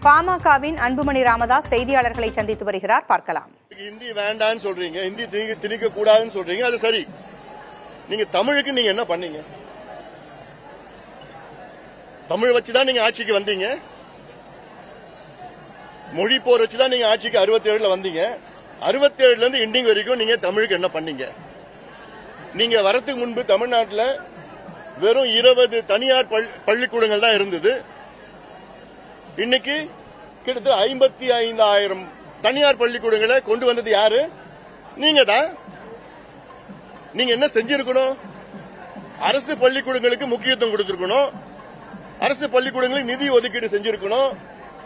பாமகவின் அன்புமணி ராமதாஸ் செய்தியாளர்களை சந்தித்து வருகிறார். பார்க்கலாம். ஹிந்தி வேண்டான்னு சொல்றீங்க, ஹிந்தி திணிக்க கூடாதுன்னு சொல்றீங்க, அது சரி. நீங்க தமிழுக்கு நீங்க என்ன பண்ணீங்க? தமிழ் வச்சுதான் நீங்க ஆட்சிக்கு வந்தீங்க. மொழி போர் வச்சுதான் நீங்க ஆட்சிக்கு 67ல வந்தீங்க. 67ல இருந்து இண்டிங் வரைக்கும் நீங்க தமிழுக்கு என்ன பண்ணீங்க? நீங்க வரதுக்கு முன்பு தமிழ்நாட்டில் வெறும் 20 தனியார் பள்ளிக்கூடங்கள் தான் இருந்தது. இன்னைக்கு கிட்டத்தட்ட 55,000 தனியார் பள்ளிக்கூடங்களை கொண்டு வந்தது யாரு? நீங்க தான். நீங்க என்ன செஞ்சிருக்கணும்? அரசு பள்ளிக்கூடங்களுக்கு முக்கியத்துவம் கொடுத்திருக்கணும். அரசு பள்ளிக்கூடங்களுக்கு நிதி ஒதுக்கீடு செஞ்சிருக்கணும்.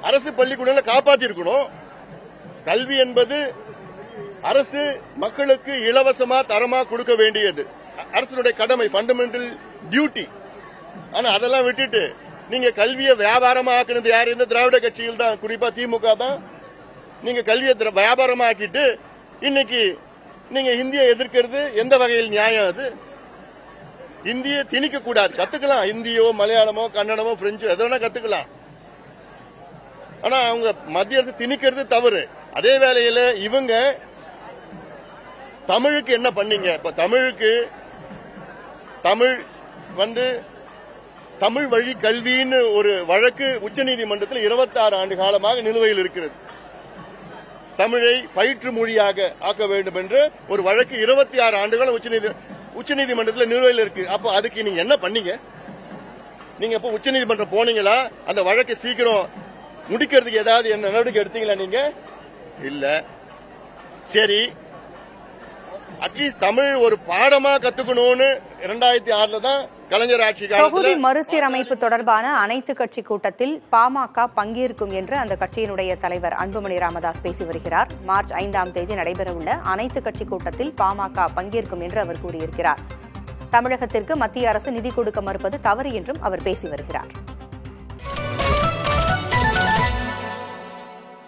அரசு பள்ளிக்கூடங்களை காப்பாற்றிருக்கணும். கல்வி என்பது அரசு மக்களுக்கு இலவசமா தரமா கொடுக்க வேண்டியது அரசுடைய கடமை, ஃபண்டமெண்டல் டியூட்டி. ஆனா அதெல்லாம் விட்டுட்டு நீங்க கல்வியை வியாபாரமா ஆக்குனது யாரு? இந்த திராவிட கட்சிகள் தான், குறிப்பா திமுக தான். நீங்க கல்வியை வியாபாரமா ஆக்கிட்டு இன்னைக்கு நீங்க ஹிந்தியை எதிர்க்கிறது எந்த வகையில் நியாயம்? அது ஹிந்தியை திணிக்க கூடாது, கத்துக்கலாம். ஹிந்தியோ மலையாளமோ கன்னடமோ பிரெஞ்சோ எதனா கத்துக்கலாம். ஆனா அவங்க மத்திய அரசு திணிக்கிறது தவறு. அதே வேளையில இவங்க தமிழுக்கு என்ன பண்ணீங்க? இப்ப தமிழ் வழி கல்வின்னு ஒரு வழக்கு உச்சநீதிமன்றத்தில் 26 ஆண்டு காலமாக நிலுவையில் இருக்கிறது. தமிழை பயிற்று மொழியாக ஆக்க வேண்டும் என்று ஒரு வழக்கு 26 ஆண்டுகள் உச்சநீதிமன்றத்தில் நிலுவையில் இருக்கு. அப்ப அதுக்கு நீங்க என்ன பண்ணீங்க? நீங்க இப்ப உச்சநீதிமன்றம் போனீங்களா? அந்த வழக்கை சீக்கிரம் முடிக்கிறதுக்கு ஏதாவது என்ன நடவடிக்கை எடுத்தீங்களா? நீங்க இல்ல. சரி, அட்லீஸ்ட் தமிழ் ஒரு பாடமா கத்துக்கணும்னு 2006ல தான் கலைஞர் ஆட்சி காலத்துல தொகுதி மறுசீரமைப்பு தொடர்பான அனைத்து கட்சி கூட்டத்தில் பாமக பங்கேற்கும் என்று அந்த கட்சியினுடைய தலைவர் அன்புமணி ராமதாஸ் பேசி வருகிறார். மார்ச் 5ஆம் தேதி நடைபெறவுள்ள அனைத்து கட்சி கூட்டத்தில் பாமக பங்கேற்கும் என்று அவர் கூறியிருக்கிறார். தமிழகத்திற்கு மத்திய அரசு நிதி கொடுக்க மறுப்பது தவறு என்றும் அவர் பேசி வருகிறார்.